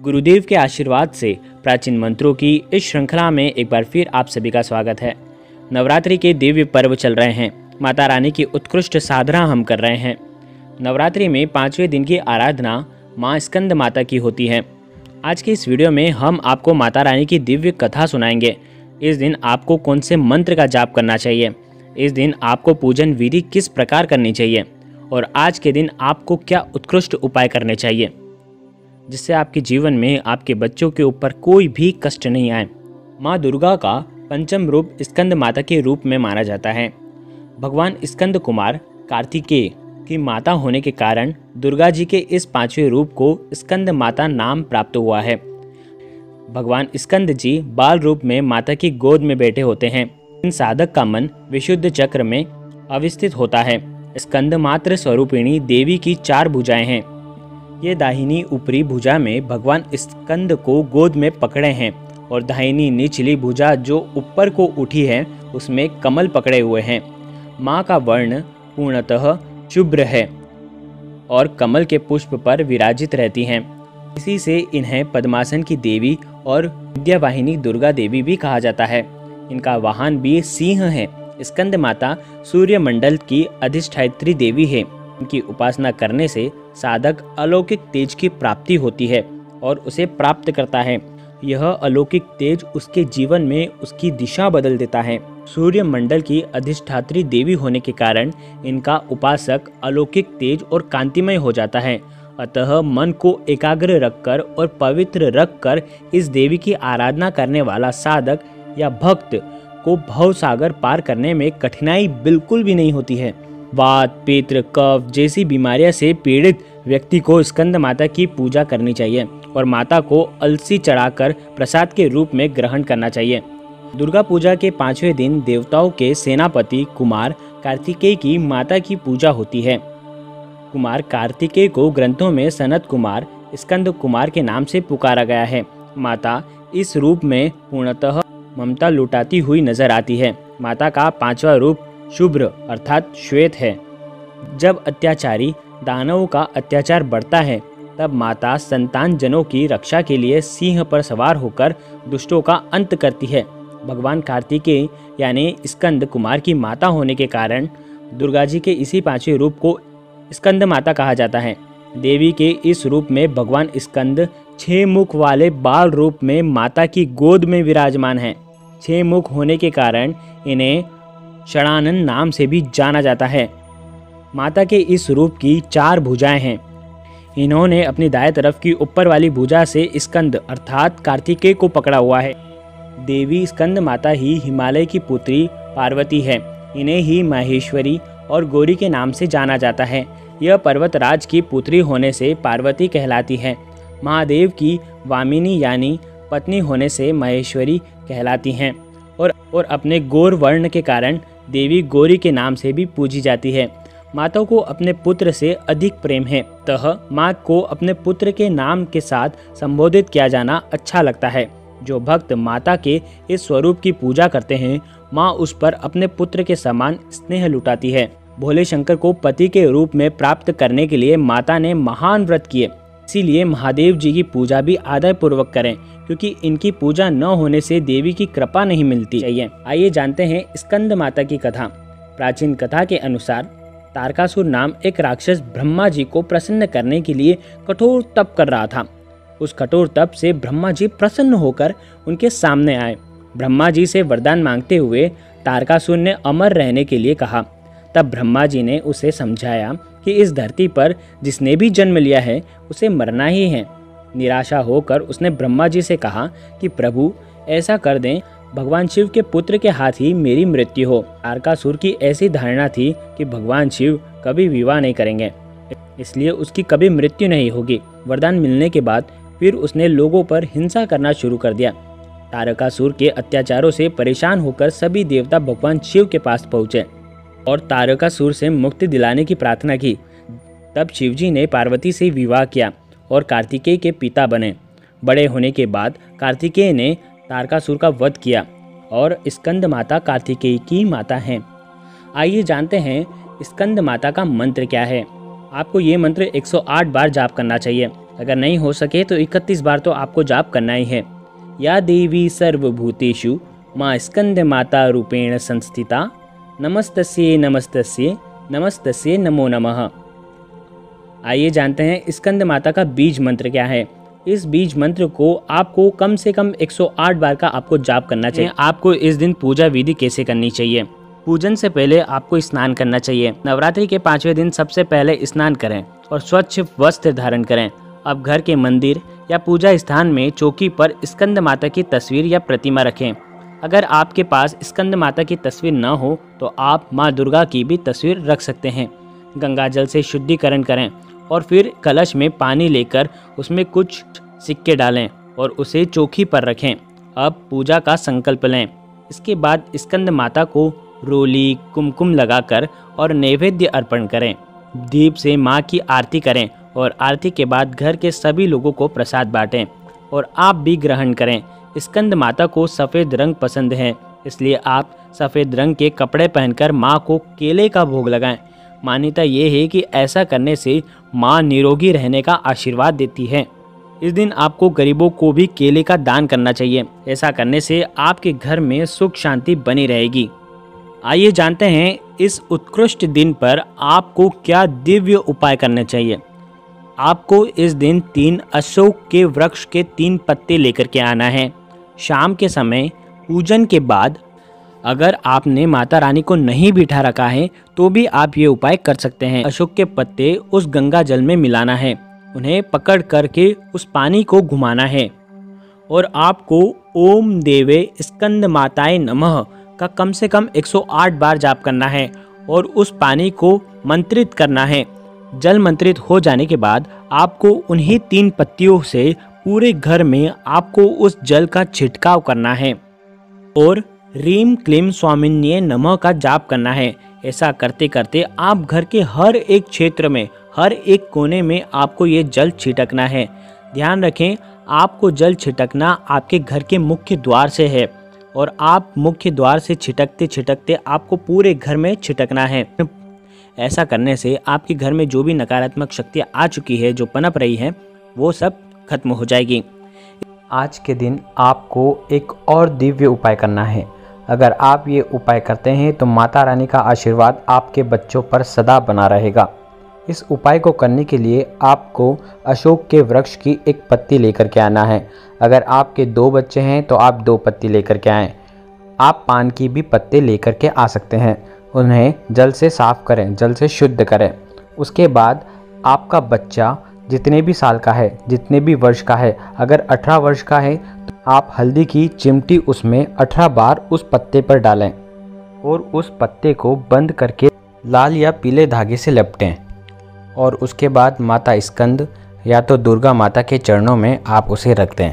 गुरुदेव के आशीर्वाद से प्राचीन मंत्रों की इस श्रृंखला में एक बार फिर आप सभी का स्वागत है। नवरात्रि के दिव्य पर्व चल रहे हैं। माता रानी की उत्कृष्ट साधना हम कर रहे हैं। नवरात्रि में 5वें दिन की आराधना माँ स्कंद माता की होती है। आज के इस वीडियो में हम आपको माता रानी की दिव्य कथा सुनाएंगे। इस दिन आपको कौन से मंत्र का जाप करना चाहिए, इस दिन आपको पूजन विधि किस प्रकार करनी चाहिए और आज के दिन आपको क्या उत्कृष्ट उपाय करने चाहिए जिससे आपके जीवन में आपके बच्चों के ऊपर कोई भी कष्ट नहीं आए। माँ दुर्गा का पंचम रूप स्कंद माता के रूप में माना जाता है। भगवान स्कंद कुमार कार्तिकेय की माता होने के कारण दुर्गा जी के इस 5वें रूप को स्कंद माता नाम प्राप्त हुआ है। भगवान स्कंद जी बाल रूप में माता की गोद में बैठे होते हैं। इन साधक का मन विशुद्ध चक्र में अवस्थित होता है। स्कंद मात्र स्वरूपिणी देवी की 4 भुजाएं हैं। ये दाहिनी ऊपरी भुजा में भगवान स्कंद को गोद में पकड़े हैं और दाहिनी निचली भुजा जो ऊपर को उठी है उसमें कमल पकड़े हुए हैं। माँ का वर्ण पूर्णतः शुभ्र है और कमल के पुष्प पर विराजित रहती हैं। इसी से इन्हें पद्मासन की देवी और विद्यावाहिनी दुर्गा देवी भी कहा जाता है। इनका वाहन भी सिंह है। स्कंद माता सूर्य मंडल की अधिष्ठात्री देवी है। इनकी उपासना करने से साधक अलौकिक तेज की प्राप्ति होती है और उसे प्राप्त करता है। यह अलौकिक तेज उसके जीवन में उसकी दिशा बदल देता है। सूर्य मंडल की अधिष्ठात्री देवी होने के कारण इनका उपासक अलौकिक तेज और कांतिमय हो जाता है। अतः मन को एकाग्र रखकर और पवित्र रखकर इस देवी की आराधना करने वाला साधक या भक्त को भव सागर पार करने में कठिनाई बिल्कुल भी नहीं होती है। वात, पित्त, कफ जैसी बीमारियों से पीड़ित व्यक्ति को स्कंद माता की पूजा करनी चाहिए और माता को अलसी चढ़ाकर प्रसाद के रूप में ग्रहण करना चाहिए। दुर्गा पूजा के 5वें दिन देवताओं के सेनापति कुमार कार्तिकेय की माता की पूजा होती है। कुमार कार्तिकेय को ग्रंथों में सनत कुमार, स्कंद कुमार के नाम से पुकारा गया है। माता इस रूप में पूर्णतः ममता लुटाती हुई नजर आती है। माता का 5वां रूप शुभ्र अर्थात श्वेत है। जब अत्याचारी दानवों का अत्याचार बढ़ता है तब माता संतान जनों की रक्षा के लिए सिंह पर सवार होकर दुष्टों का अंत करती है। भगवान कार्तिकेय यानी स्कंद कुमार की माता होने के कारण दुर्गा जी के इसी 5वें रूप को स्कंद माता कहा जाता है। देवी के इस रूप में भगवान स्कंद 6 मुख वाले बाल रूप में माता की गोद में विराजमान हैं। 6 मुख होने के कारण इन्हें षडानन नाम से भी जाना जाता है। माता के इस रूप की 4 भुजाएं हैं। इन्होंने अपनी दाएं तरफ की ऊपर वाली भुजा से स्कंद अर्थात कार्तिकेय को पकड़ा हुआ है। देवी स्कंद माता ही हिमालय की पुत्री पार्वती है। इन्हें ही माहेश्वरी और गौरी के नाम से जाना जाता है। यह पर्वतराज की पुत्री होने से पार्वती कहलाती है। महादेव की वामिनी यानी पत्नी होने से महेश्वरी कहलाती हैं और अपने गौर वर्ण के कारण देवी गौरी के नाम से भी पूजी जाती है। माता को अपने पुत्र से अधिक प्रेम है, अतः माँ को अपने पुत्र के नाम के साथ संबोधित किया जाना अच्छा लगता है। जो भक्त माता के इस स्वरूप की पूजा करते हैं, माँ उस पर अपने पुत्र के समान स्नेह लुटाती है। भोले शंकर को पति के रूप में प्राप्त करने के लिए माता ने महान व्रत किए। इसीलिए महादेव जी की पूजा भी आदर पूर्वक करें, क्योंकि इनकी पूजा न होने से देवी की कृपा नहीं मिलती चाहिए। आइए जानते हैं स्कंद माता की कथा। प्राचीन कथा के अनुसार तारकासुर नाम एक राक्षस ब्रह्मा जी को प्रसन्न करने के लिए कठोर तप कर रहा था। उस कठोर तप से ब्रह्मा जी प्रसन्न होकर उनके सामने आए। ब्रह्मा जी से वरदान मांगते हुए तारकासुर ने अमर रहने के लिए कहा। तब ब्रह्मा जी ने उसे समझाया कि इस धरती पर जिसने भी जन्म लिया है उसे मरना ही है। निराशा होकर उसने ब्रह्मा जी से कहा कि प्रभु ऐसा कर दें, भगवान शिव के पुत्र के हाथ ही मेरी मृत्यु हो। तारकासुर की ऐसी धारणा थी कि भगवान शिव कभी विवाह नहीं करेंगे, इसलिए उसकी कभी मृत्यु नहीं होगी। वरदान मिलने के बाद फिर उसने लोगों पर हिंसा करना शुरू कर दिया। तारकासुर के अत्याचारों से परेशान होकर सभी देवता भगवान शिव के पास पहुँचे और तारकासुर से मुक्ति दिलाने की प्रार्थना की। तब शिवजी ने पार्वती से विवाह किया और कार्तिकेय के पिता बने। बड़े होने के बाद कार्तिकेय ने तारकासुर का वध किया और स्कंद माता कार्तिकेय की माता हैं। आइए जानते हैं स्कंद माता का मंत्र क्या है। आपको ये मंत्र 108 बार जाप करना चाहिए। अगर नहीं हो सके तो 31 बार तो आपको जाप करना ही है। या देवी सर्वभूतेषु माँ स्कंद माता रूपेण संस्थिता नमस्तस्ये नमस्तस्ये नमस्तस्ये नमो नमः। आइए जानते हैं स्कंद माता का बीज मंत्र क्या है। इस बीज मंत्र को आपको कम से कम 108 बार का आपको जाप करना चाहिए। आपको इस दिन पूजा विधि कैसे करनी चाहिए। पूजन से पहले आपको स्नान करना चाहिए। नवरात्रि के 5वें दिन सबसे पहले स्नान करें और स्वच्छ वस्त्र धारण करें। अब घर के मंदिर या पूजा स्थान में चौकी पर स्कंद माता की तस्वीर या प्रतिमा रखें। अगर आपके पास स्कंद माता की तस्वीर न हो तो आप माँ दुर्गा की भी तस्वीर रख सकते हैं। गंगा जल से शुद्धिकरण करें और फिर कलश में पानी लेकर उसमें कुछ सिक्के डालें और उसे चौकी पर रखें। अब पूजा का संकल्प लें। इसके बाद स्कंद माता को रोली कुमकुम लगाकर और नैवेद्य अर्पण करें। दीप से माँ की आरती करें और आरती के बाद घर के सभी लोगों को प्रसाद बांटें और आप भी ग्रहण करें। स्कंद माता को सफ़ेद रंग पसंद है, इसलिए आप सफ़ेद रंग के कपड़े पहनकर माँ को केले का भोग लगाएं। मान्यता ये है कि ऐसा करने से माँ निरोगी रहने का आशीर्वाद देती है। इस दिन आपको गरीबों को भी केले का दान करना चाहिए। ऐसा करने से आपके घर में सुख शांति बनी रहेगी। आइए जानते हैं इस उत्कृष्ट दिन पर आपको क्या दिव्य उपाय करने चाहिए। आपको इस दिन 3 अशोक के वृक्ष के 3 पत्ते लेकर के आना है। शाम के समय पूजन के बाद अगर आपने माता रानी को नहीं बिठा रखा है तो भी आप ये उपाय कर सकते हैं। अशोक के पत्ते उस गंगा जल में मिलाना है, उन्हें पकड़ करके उस पानी को घुमाना है और आपको ओम देवे स्कंद माताए नमः का कम से कम 108 बार जाप करना है और उस पानी को मंत्रित करना है। जल मंत्रित हो जाने के बाद आपको उन्हीं 3 पत्तियों से पूरे घर में आपको उस जल का छिड़काव करना है और रीम क्लीम स्वामिन्ये नमः का जाप करना है। ऐसा करते करते आप घर के हर एक क्षेत्र में, हर एक कोने में आपको ये जल छिड़कना है। ध्यान रखें, आपको जल छिड़कना आपके घर के मुख्य द्वार से है और आप मुख्य द्वार से छिटकते छिटकते आपको पूरे घर में छिटकना है। ऐसा करने से आपके घर में जो भी नकारात्मक शक्तियाँ आ चुकी है, जो पनप रही है, वो सब खत्म हो जाएगी। आज के दिन आपको एक और दिव्य उपाय करना है। अगर आप ये उपाय करते हैं तो माता रानी का आशीर्वाद आपके बच्चों पर सदा बना रहेगा। इस उपाय को करने के लिए आपको अशोक के वृक्ष की एक पत्ती लेकर के आना है। अगर आपके 2 बच्चे हैं तो आप 2 पत्ती लेकर के आएँ। आप पान की भी पत्ते लेकर के आ सकते हैं। उन्हें जल से साफ़ करें, जल से शुद्ध करें। उसके बाद आपका बच्चा जितने भी साल का है, जितने भी वर्ष का है, अगर 18 वर्ष का है तो आप हल्दी की चिमटी उसमें 18 बार उस पत्ते पर डालें और उस पत्ते को बंद करके लाल या पीले धागे से लपेटें और उसके बाद माता स्कंद या तो दुर्गा माता के चरणों में आप उसे रख दें।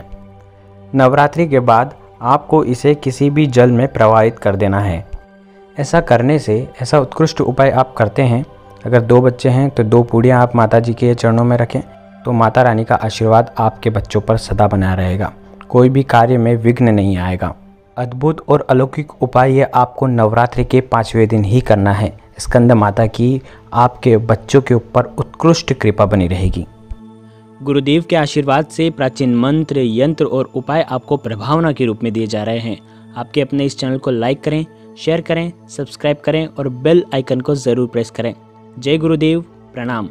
नवरात्रि के बाद आपको इसे किसी भी जल में प्रवाहित कर देना है। ऐसा करने से, ऐसा उत्कृष्ट उपाय आप करते हैं, अगर 2 बच्चे हैं तो 2 पूड़ियाँ आप माता जी के चरणों में रखें तो माता रानी का आशीर्वाद आपके बच्चों पर सदा बना रहेगा। कोई भी कार्य में विघ्न नहीं आएगा। अद्भुत और अलौकिक उपाय ये आपको नवरात्रि के 5वें दिन ही करना है। स्कंद माता की आपके बच्चों के ऊपर उत्कृष्ट कृपा बनी रहेगी। गुरुदेव के आशीर्वाद से प्राचीन मंत्र, यंत्र और उपाय आपको प्रभावना के रूप में दिए जा रहे हैं। आपके अपने इस चैनल को लाइक करें, शेयर करें, सब्सक्राइब करें और बेल आइकन को ज़रूर प्रेस करें। जय गुरुदेव, प्रणाम।